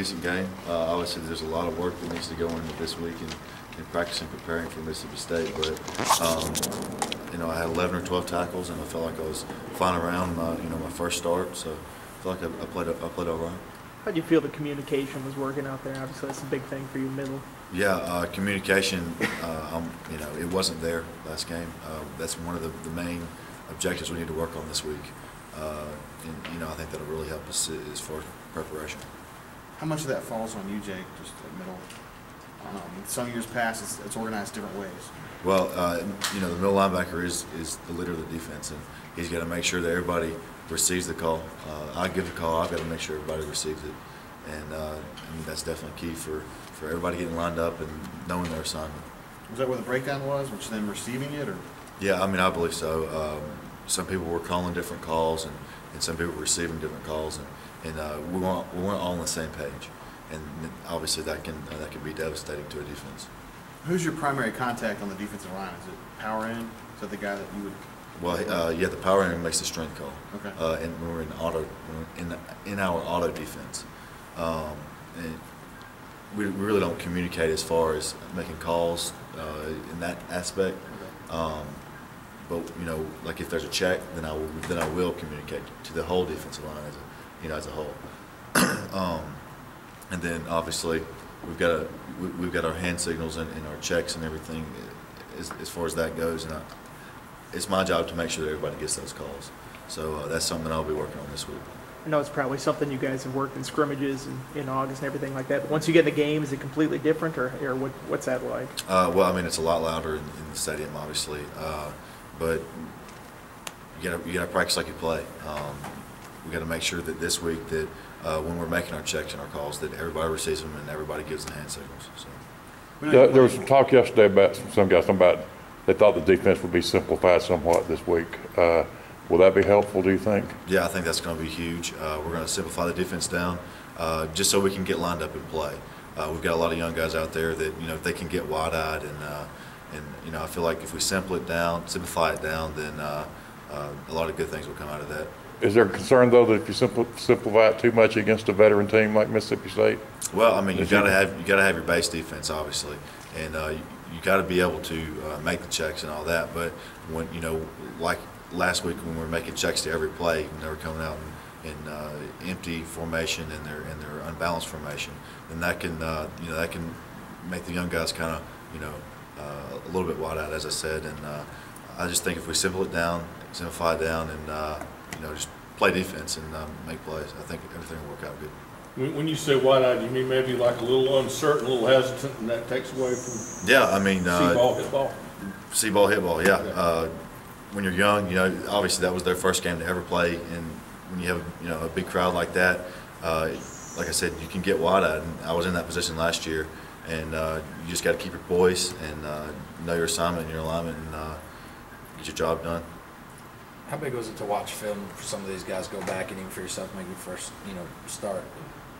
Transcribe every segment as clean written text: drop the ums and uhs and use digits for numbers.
decent game. Obviously, there's a lot of work that needs to go into this week in practice and preparing for Mississippi State. But you know, I had 11 or 12 tackles, and I felt like I was flying around my first start. So I feel like I played all right. How do you feel the communication was working out there? Obviously, that's a big thing for you, middle. Yeah, communication. It wasn't there last game. That's one of the main objectives we need to work on this week. And I think that'll really help us as far as preparation. How much of that falls on you, Jake? Just the middle. Some years past, it's organized different ways. Well, the middle linebacker is the leader of the defense, and he's got to make sure that everybody receives the call. I give the call. I've got to make sure everybody receives it, and that's definitely key for everybody getting lined up and knowing their assignment. Was that where the breakdown was? Was them receiving it, or? Yeah, I believe so. Some people were calling different calls, and some people were receiving different calls, and we weren't all on the same page, and obviously that can be devastating to a defense. Who's your primary contact on the defensive line? Is it power end? Is that the guy that you would? Well, yeah, the power end makes the strength call. Okay. And when we're in our auto defense, and we really don't communicate as far as making calls in that aspect. Okay. But like if there's a check, then I will communicate to the whole defensive line as a whole. And then obviously we've got our hand signals and our checks and everything as far as that goes, and it's my job to make sure that everybody gets those calls. So that's something I'll be working on this week. I know it's probably something you guys have worked in scrimmages and in August and everything like that. But once you get in the game, is it completely different, or what's that like? Well, it's a lot louder in the stadium, obviously, but you got to practice like you play. We got to make sure that this week that when we're making our checks and our calls, that everybody receives them and everybody gives the hand signals. So. There was some talk yesterday about some guys talking about they thought the defense would be simplified somewhat this week. Will that be helpful, do you think? Yeah, I think that's going to be huge. We're going to simplify the defense down just so we can get lined up and play. We've got a lot of young guys out there that if they can get wide-eyed and I feel like if we simplify it down, then a lot of good things will come out of that. Is there a concern though that if you simplify it too much against a veteran team like Mississippi State? Well, you got to have your base defense, obviously, and you got to be able to make the checks and all that. But when like last week when we were making checks to every play, and they were coming out in empty formation and their unbalanced formation, then that can make the young guys kind of a little bit wide-eyed, as I said. And I just think if we simplify it down, and just play defense and make plays, I think everything will work out good. When you say wide-eyed, you mean maybe like a little uncertain, a little hesitant, and that takes away from? Yeah, see ball, hit ball. See ball, hit ball. Yeah. When you're young, obviously that was their first game to ever play, and when you have a big crowd like that, like I said, you can get wide-eyed. And I was in that position last year, and you just got to keep your poise and know your assignment and your alignment and get your job done. How big was it to watch film for some of these guys go back, and even for yourself, make your first start,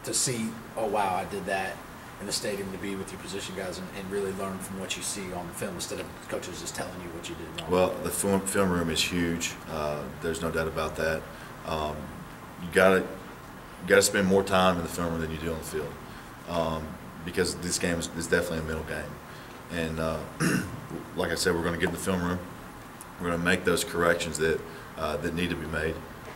to see, oh wow, I did that in the stadium, to be with your position guys and really learn from what you see on the film instead of coaches just telling you what you did wrong? Well, the film room is huge. There's no doubt about that. You got to spend more time in the film room than you do on the field, because this game is definitely a mental game. And like I said, we're going to get in the film room. We're going to make those corrections that need to be made,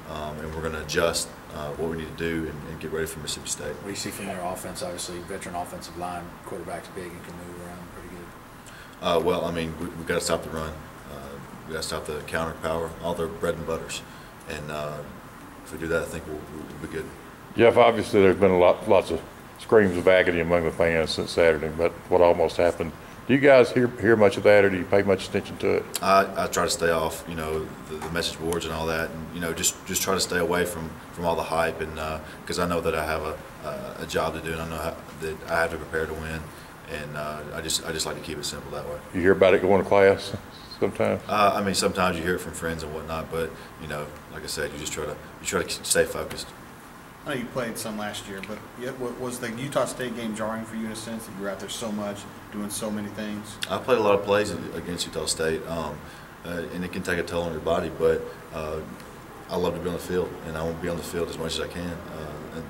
and we're going to adjust what we need to do and get ready for Mississippi State. What do you see from their offense? Obviously, veteran offensive line, quarterback's big and can move around pretty good. Well, we've got to stop the run. We've got to stop the counter power, all their bread and butters. And if we do that, I think we'll be good. Jeff, obviously there's been lots of screams of agony among the fans since Saturday, but what almost happened. Do you guys hear much of that, or do you pay much attention to it? I try to stay off, the message boards and all that, and just try to stay away from all the hype, and because I know that I have a job to do, and I know that I have to prepare to win, and I just like to keep it simple that way. You hear about it going to class sometimes? Sometimes you hear it from friends and whatnot, but like I said, you try to stay focused. I know you played some last year, but was the Utah State game jarring for you in a sense that you were out there so much, doing so many things? I played a lot of plays against Utah State, and it can take a toll on your body, but I love to be on the field, and I want to be on the field as much as I can. And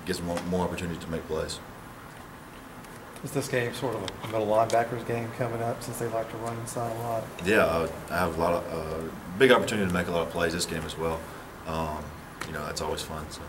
gives them more opportunities to make plays. Is this game sort of a middle linebackers game coming up since they like to run inside a lot? Yeah, I have a lot of big opportunity to make a lot of plays this game as well. You know, that's always fun. So.